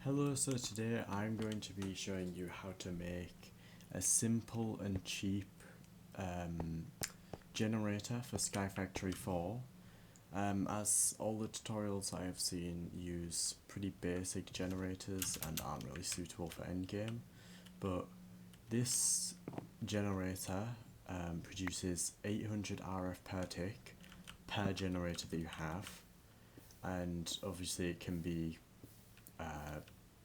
Hello, so today I'm going to be showing you how to make a simple and cheap generator for Skyfactory 4. As all the tutorials I have seen use pretty basic generators and aren't really suitable for endgame, but this generator produces 800 RF per tick per generator that you have, and obviously it can be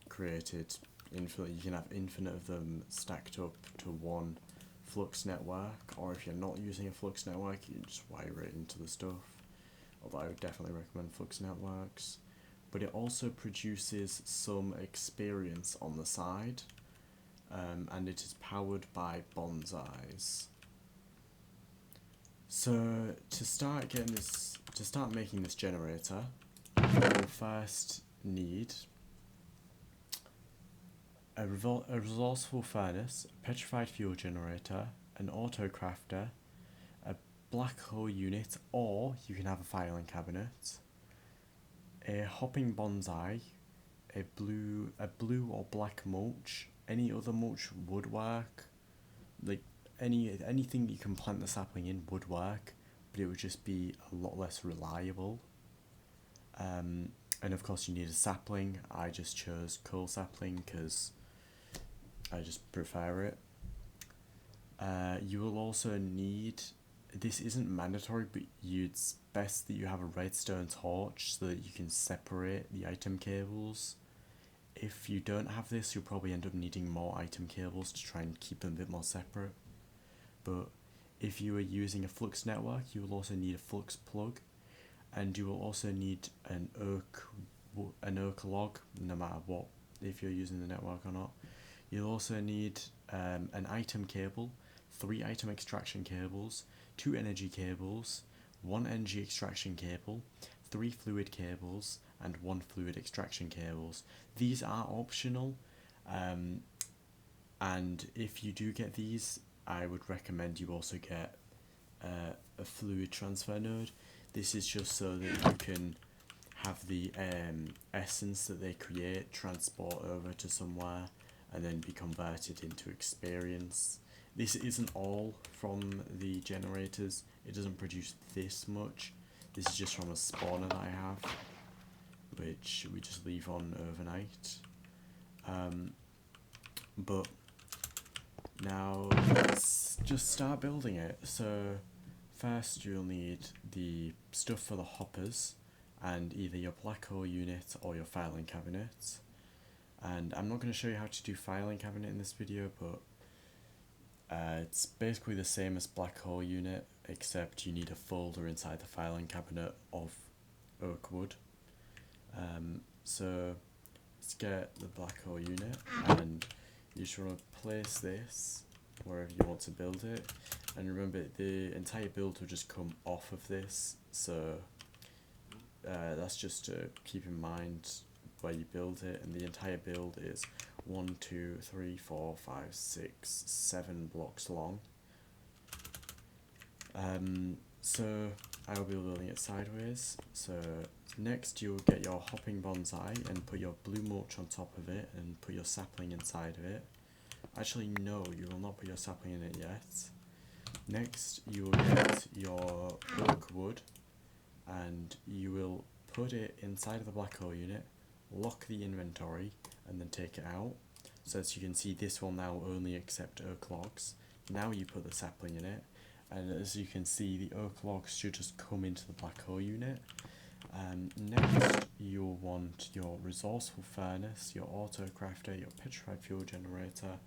created infinite. You can have infinite of them stacked up to one flux network, or if you're not using a flux network, you just wire it into the stuff, although I would definitely recommend flux networks. But it also produces some experience on the side, and it is powered by bonsais. So to start making this generator, you'll first need a resourceful furnace, a petrified fuel generator, an auto crafter, a black hole unit, or you can have a filing cabinet, a hopping bonsai, a blue or black mulch. Any other mulch would work. Like anything you can plant the sapling in would work, but it would just be a lot less reliable. And of course you need a sapling. I just chose coal sapling because I just prefer it. You will also need, this isn't mandatory, but it's best that you have a redstone torch so that you can separate the item cables. If you don't have this, you'll probably end up needing more item cables to try and keep them a bit more separate. But if you are using a flux network, you will also need a flux plug, and you will also need an oak log, no matter what, if you're using the network or not. You'll also need an item cable, 3 item extraction cables, 2 energy cables, 1 energy extraction cable, 3 fluid cables, and 1 fluid extraction cables. These are optional, and if you do get these, I would recommend you also get a fluid transfer node. This is just so that you can have the essence that they create transport over to somewhere and then be converted into experience. This isn't all from the generators. It doesn't produce this much. This is just from a spawner that I have, which we just leave on overnight. But now let's just start building it. So first you'll need the stuff for the hoppers and either your black hole unit or your filing cabinet. And I'm not going to show you how to do filing cabinet in this video, but it's basically the same as black hole unit, except you need a folder inside the filing cabinet of oak wood. So let's get the black hole unit, and you just want to place this wherever you want to build it. And remember, the entire build will just come off of this, so that's just to keep in mind where you build it. And the entire build is 1, 2, 3, 4, 5, 6, 7 blocks long. So I will be building it sideways. So next you'll get your hopping bonsai and put your blue mulch on top of it and put your sapling inside of it. Actually no, you will not put your sapling in it yet. Next you will get your oak wood and you will put it inside of the black hole unit, lock the inventory, and then take it out. So as you can see, this will now only accept oak logs. Now you put the sapling in it, and as you can see, the oak logs should just come into the black hole unit. Next you'll want your resourceful furnace, your auto crafter, your petrified fuel generator,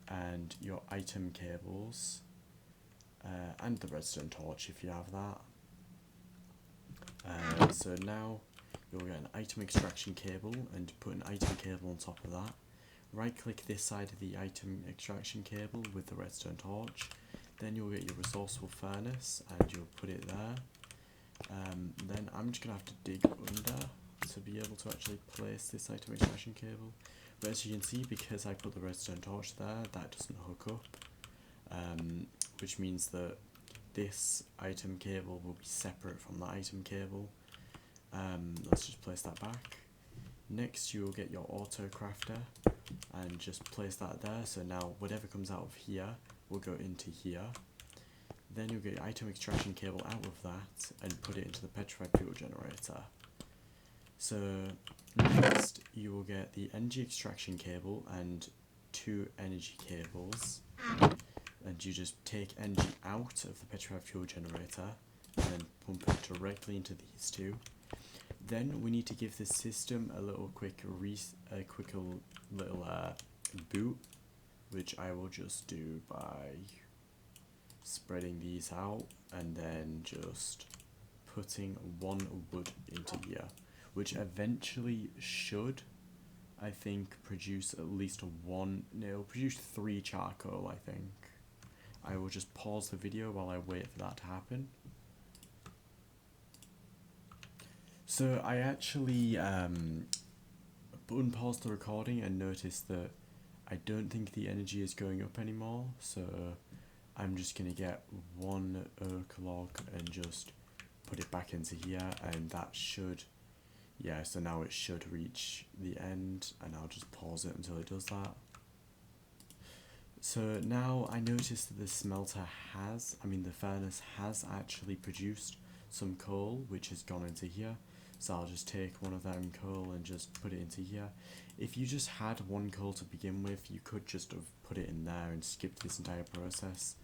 and your item cables, and the redstone torch if you have that. So now you'll get an item extraction cable and put an item cable on top of that. Right click this side of the item extraction cable with the redstone torch. Then you'll get your resourceful furnace and you'll put it there. Then I'm just going to have to dig under to be able to actually place this item extraction cable. But as you can see, because I put the redstone torch there, that doesn't hook up, which means that this item cable will be separate from the item cable. Let's just place that back. Next you will get your auto crafter and just place that there, so now whatever comes out of here will go into here. Then you'll get your item extraction cable out of that and put it into the petrified fuel generator. So next you will get the energy extraction cable and 2 energy cables, and you just take energy out of the petrified fuel generator and then pump it directly into these 2. Then we need to give this system a little boot, which I will just do by spreading these out and then just putting 1 wood into here, which eventually should, I think, produce at least it'll produce 3 charcoal, I think. I will just pause the video while I wait for that to happen. So I actually unpaused the recording and noticed that I don't think the energy is going up anymore, so I'm just going to get 1 oak log and just put it back into here, and that should, yeah, so now it should reach the end, and I'll just pause it until it does that. So now I noticed that the furnace has actually produced some coal, which has gone into here. So I'll just take one of them coal and just put it into here. If you just had 1 coal to begin with, you could just have put it in there and skipped this entire process.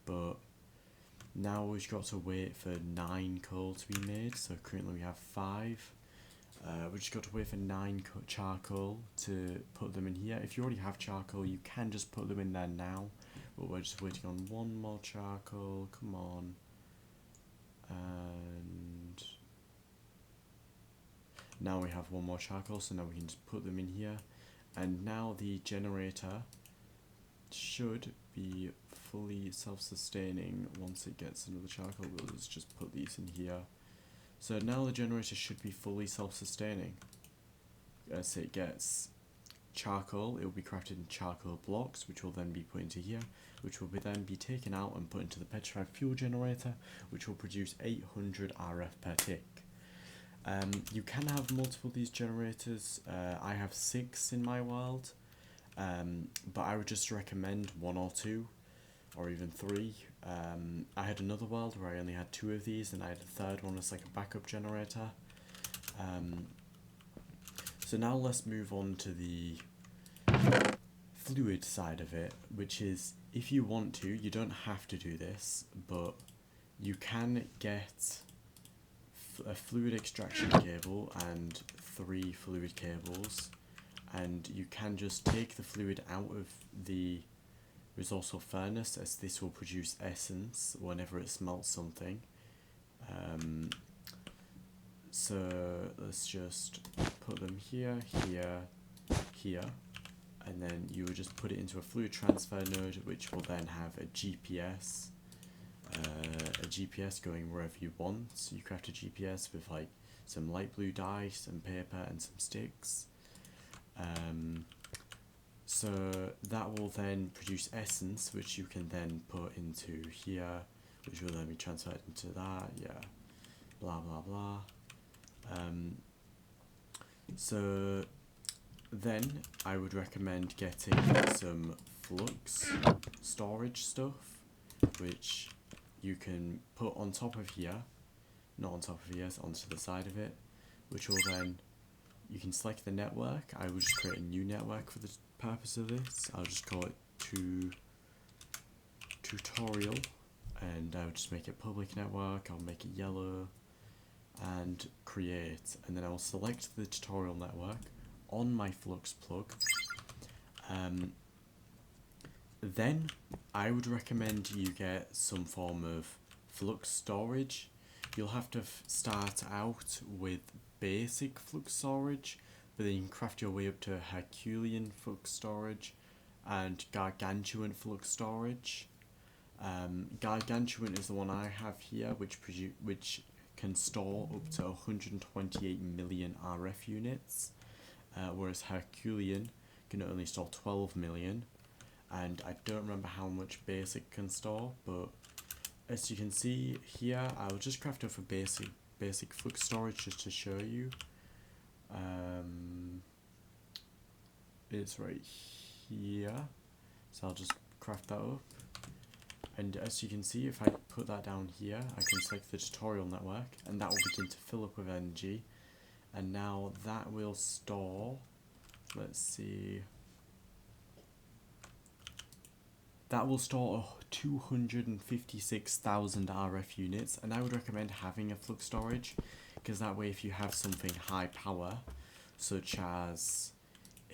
But now we've got to wait for 9 coal to be made. So currently we have 5. We've just got to wait for 9 charcoal to put them in here. If you already have charcoal, you can just put them in there now. But we're just waiting on 1 more charcoal. Come on. And now we have 1 more charcoal, so now we can just put them in here. And now the generator should be fully self-sustaining once it gets another charcoal. We'll just put these in here. So now the generator should be fully self-sustaining. As it gets charcoal, it will be crafted in charcoal blocks, which will then be put into here, which will then be taken out and put into the petrified fuel generator, which will produce 800 RF per tick. You can have multiple of these generators. I have 6 in my world, but I would just recommend 1 or 2, or even 3. I had another world where I only had 2 of these, and I had a 3rd one as like a backup generator. So now let's move on to the fluid side of it, which is, if you want to, you don't have to do this, but you can get a fluid extraction cable and 3 fluid cables, and you can just take the fluid out of the resourceful furnace, as this will produce essence whenever it smelts something. So let's just put them here, here, here, and then you would just put it into a fluid transfer node, which will then have a GPS going wherever you want. So you craft a GPS with like some light blue dye, some paper and some sticks. So that will then produce essence, which you can then put into here, which will then be transferred into that, yeah, blah blah blah. So then I would recommend getting some flux storage stuff, which you can put on top of here, not on top of here, so onto the side of it, which will then, you can select the network. I will just create a new network for the purpose of this. I'll just call it tutorial, and I'll just make it public network. I'll make it yellow and create, and then I will select the tutorial network on my flux plug. Then I would recommend you get some form of flux storage. You'll have to start out with basic flux storage, but then you can craft your way up to Herculean flux storage and Gargantuan flux storage. Gargantuan is the one I have here, which can store up to 128 million RF units, whereas Herculean can only store 12 million. And I don't remember how much basic can store, but as you can see here, I'll just craft up a basic flux storage just to show you. It's right here, so I'll just craft that up. And as you can see, if I put that down here, I can select the tutorial network, and that will begin to fill up with energy. And now that will store, let's see, that will store 256,000 RF units, and I would recommend having a flux storage, because that way if you have something high power, such as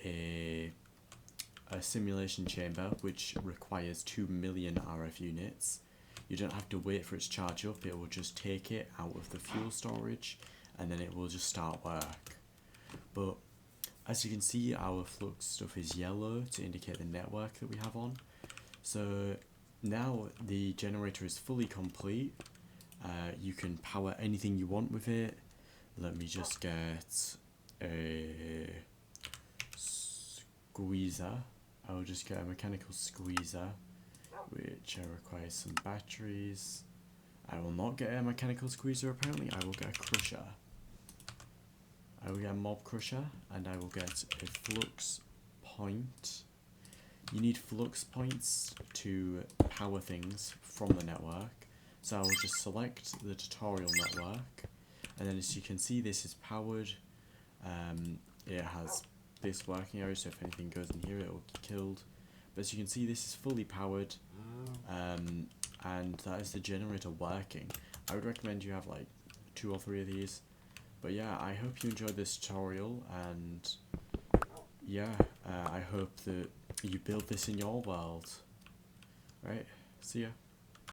a simulation chamber which requires 2 million RF units, you don't have to wait for its charge up, it will just take it out of the fuel storage and then it will just start work. But as you can see, our flux stuff is yellow to indicate the network that we have on. So now the generator is fully complete. You can power anything you want with it. Let me just get a squeezer. I will just get a mechanical squeezer, which requires some batteries. I will not get a mechanical squeezer apparently, I will get a crusher. I will get a mob crusher, and I will get a flux point. You need flux points to power things from the network. So I will just select the tutorial network, and then as you can see, this is powered. It has this working area, so if anything goes in here, it will get killed. But as you can see, this is fully powered, and that is the generator working. I would recommend you have like 2 or 3 of these. But yeah, I hope you enjoyed this tutorial, and yeah, I hope that you build this in your world. Right, see ya.